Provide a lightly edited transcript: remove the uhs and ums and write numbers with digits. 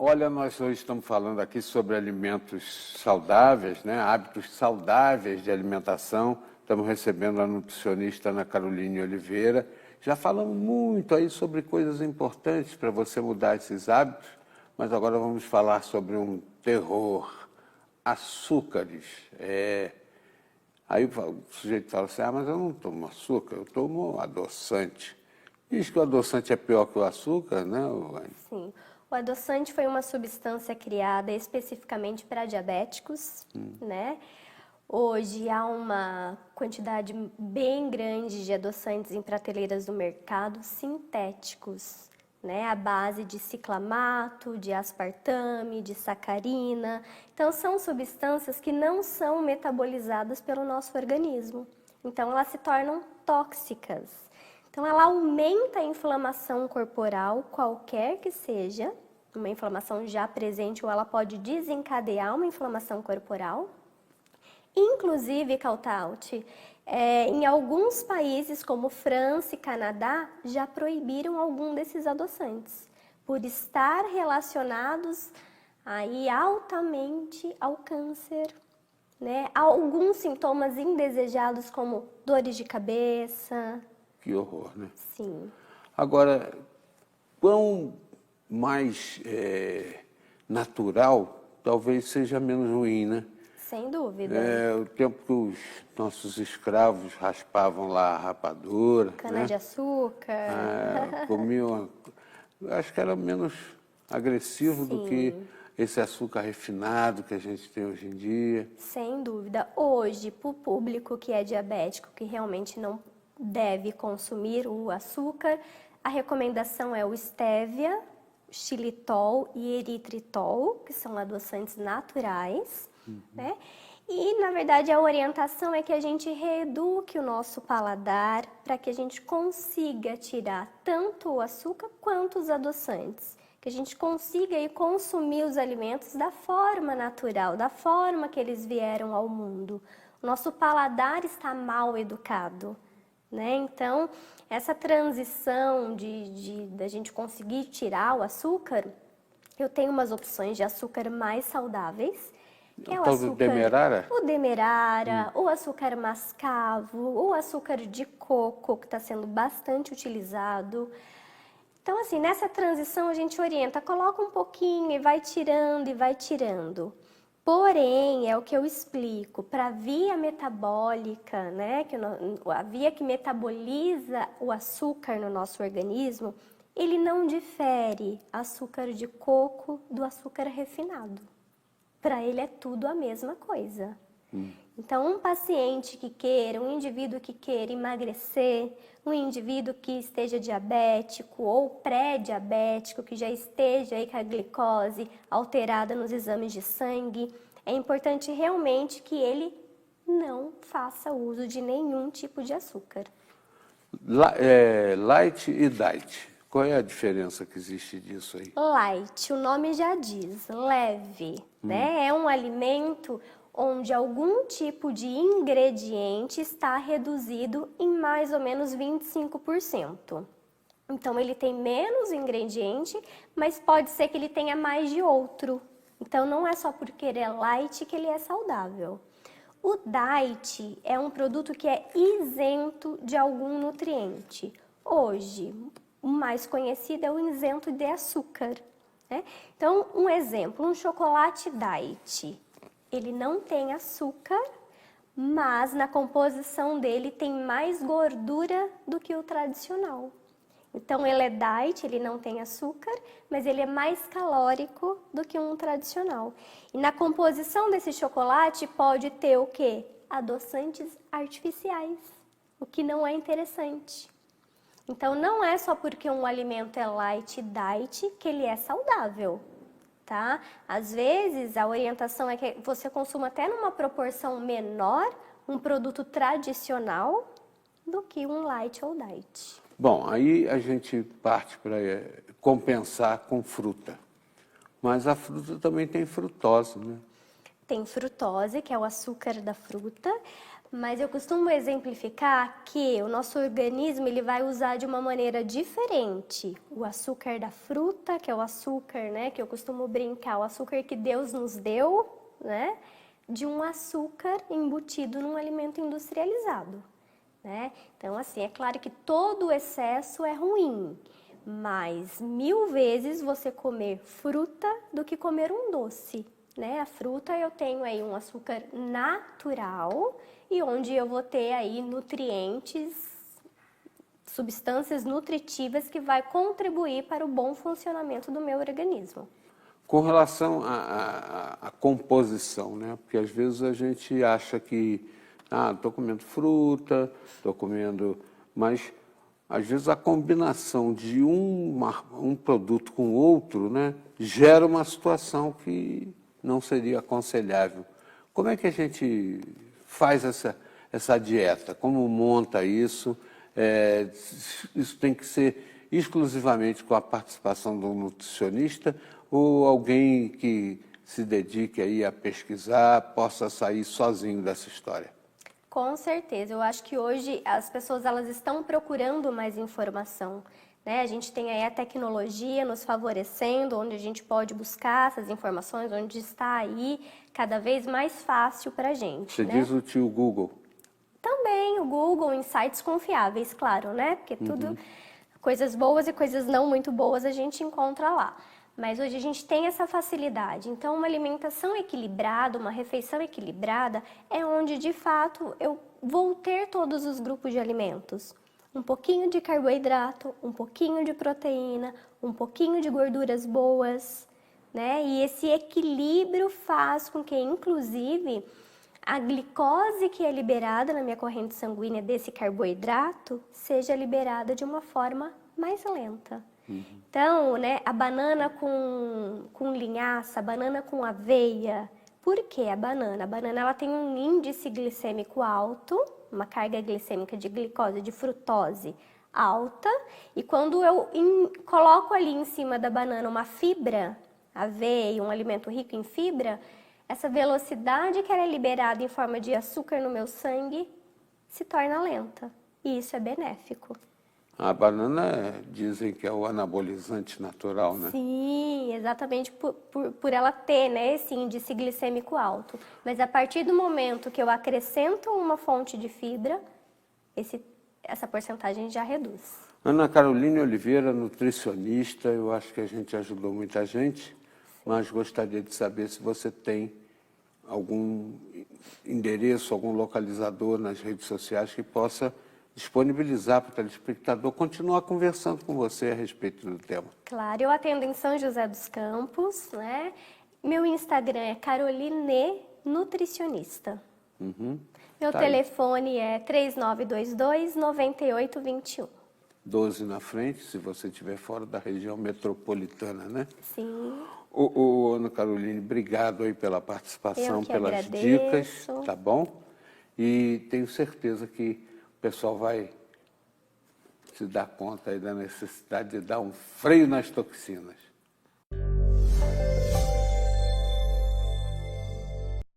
Olha, nós hoje estamos falando aqui sobre alimentos saudáveis, né? Hábitos saudáveis de alimentação. Estamos recebendo a nutricionista Ana Caroline Oliveira. Já falamos muito aí sobre coisas importantes para você mudar esses hábitos, mas agora vamos falar sobre um terror, açúcares. Aí o sujeito fala assim, mas eu não tomo açúcar, eu tomo adoçante. Diz que o adoçante é pior que o açúcar, né, Vânia? Sim. O adoçante foi uma substância criada especificamente para diabéticos, né? Hoje há uma quantidade bem grande de adoçantes em prateleiras do mercado sintéticos, né? À base de ciclamato, de aspartame, de sacarina. Então, são substâncias que não são metabolizadas pelo nosso organismo. Então, elas se tornam tóxicas. Então, ela aumenta a inflamação corporal, qualquer que seja, uma inflamação já presente, ou ela pode desencadear uma inflamação corporal. Inclusive, Cautaut, em alguns países, como França e Canadá, já proibiram algum desses adoçantes, por estar relacionados aí altamente ao câncer, né? Alguns sintomas indesejados, como dores de cabeça. Que horror, né? Sim. Agora, quão mais natural, talvez seja menos ruim, né? Sem dúvida. O tempo que os nossos escravos raspavam lá a rapadura, né? Cana-de-açúcar. Comiam, acho que era menos agressivo do que Sim. esse açúcar refinado que a gente tem hoje em dia. Sem dúvida. Hoje, para o público que é diabético, que realmente não deve consumir o açúcar, a recomendação é o stevia, xilitol e eritritol, que são adoçantes naturais, né? E, na verdade, a orientação é que a gente reeduque o nosso paladar para que a gente consiga tirar tanto o açúcar quanto os adoçantes. Que a gente consiga aí consumir os alimentos da forma natural, da forma que eles vieram ao mundo. O nosso paladar está mal educado, né? Então, essa transição da gente conseguir tirar o açúcar, eu tenho umas opções de açúcar mais saudáveis, que é o Tal do açúcar, demerara? o demerara, o açúcar mascavo, o açúcar de coco, que está sendo bastante utilizado. Então, assim, nessa transição a gente orienta, coloca um pouquinho e vai tirando e vai tirando. Porém, é o que eu explico, para a via metabólica, né, a via que metaboliza o açúcar no nosso organismo, ele não difere açúcar de coco do açúcar refinado. Para ele é tudo a mesma coisa. Então, um paciente que queira, um indivíduo que queira emagrecer, um indivíduo que esteja diabético ou pré-diabético, que já esteja aí com a glicose alterada nos exames de sangue, é importante realmente que ele não faça uso de nenhum tipo de açúcar. Light e diet. Qual é a diferença que existe disso aí? Light, o nome já diz, leve, né? É um alimento onde algum tipo de ingrediente está reduzido em mais ou menos 25%. Então, ele tem menos ingrediente, mas pode ser que ele tenha mais de outro. Então, não é só porque ele é light que ele é saudável. O diet é um produto que é isento de algum nutriente. Hoje, o mais conhecido é o isento de açúcar, né? Então, um exemplo, um chocolate diet. Ele não tem açúcar, mas na composição dele tem mais gordura do que o tradicional. Então, ele é diet, ele não tem açúcar, mas ele é mais calórico do que um tradicional. E na composição desse chocolate pode ter o quê? Adoçantes artificiais, o que não é interessante. Então, não é só porque um alimento é light diet que ele é saudável, tá? Às vezes, a orientação é que você consuma até numa proporção menor um produto tradicional do que um light ou diet. Bom, aí a gente parte para compensar com fruta. Mas a fruta também tem frutose, né? Tem frutose, que é o açúcar da fruta, Mas eu costumo exemplificar que o nosso organismo ele vai usar de uma maneira diferente o açúcar da fruta, que é o açúcar, né, que eu costumo brincar, o açúcar que Deus nos deu, né, de um açúcar embutido num alimento industrializado, né? Então, assim, é claro que todo o excesso é ruim, mas 1000 vezes você comer fruta do que comer um doce, né? A fruta eu tenho aí um açúcar natural e onde eu vou ter aí nutrientes, substâncias nutritivas que vai contribuir para o bom funcionamento do meu organismo. Com relação à composição, né? Porque às vezes a gente acha que, estou comendo fruta, estou comendo, mas às vezes a combinação de um produto com outro, né, gera uma situação que não seria aconselhável. Como é que a gente faz essa dieta? Como monta isso? Isso tem que ser exclusivamente com a participação do nutricionista ou alguém que se dedique aí a pesquisar possa sair sozinho dessa história? Com certeza, eu acho que hoje as pessoas elas estão procurando mais informação, né? A gente tem aí a tecnologia nos favorecendo, onde a gente pode buscar essas informações, onde está aí cada vez mais fácil para a gente, Você né? diz o tio Google. Também o Google, em sites confiáveis, claro, né? Porque tudo, coisas boas e coisas não muito boas a gente encontra lá. Mas hoje a gente tem essa facilidade. Então, uma alimentação equilibrada, uma refeição equilibrada, é onde de fato eu vou ter todos os grupos de alimentos. Um pouquinho de carboidrato, um pouquinho de proteína, um pouquinho de gorduras boas, né? E esse equilíbrio faz com que, inclusive, a glicose que é liberada na minha corrente sanguínea desse carboidrato seja liberada de uma forma mais lenta. Então, né, a banana com linhaça, a banana com aveia. Por que a banana? A banana ela tem um índice glicêmico alto, uma carga glicêmica de glicose, de frutose alta. E quando eu coloco ali em cima da banana uma fibra, aveia, um alimento rico em fibra, essa velocidade que era liberada em forma de açúcar no meu sangue se torna lenta. E isso é benéfico. A banana dizem que é o anabolizante natural, né? Sim, exatamente por ela ter, né, esse índice glicêmico alto. Mas a partir do momento que eu acrescento uma fonte de fibra, essa porcentagem já reduz. Ana Caroline Oliveira, nutricionista, eu acho que a gente ajudou muita gente, mas gostaria de saber se você tem algum endereço, algum localizador nas redes sociais que possa disponibilizar para o telespectador continuar conversando com você a respeito do tema. Claro, eu atendo em São José dos Campos, né? Meu Instagram é Caroline Nutricionista. Meu telefone é 3922-9821. 12 na frente, se você estiver fora da região metropolitana, né? Sim. Ana Caroline, obrigado aí pela participação, Eu que pelas agradeço. dicas, tá bom? E tenho certeza que o pessoal vai se dar conta aí da necessidade de dar um freio nas toxinas.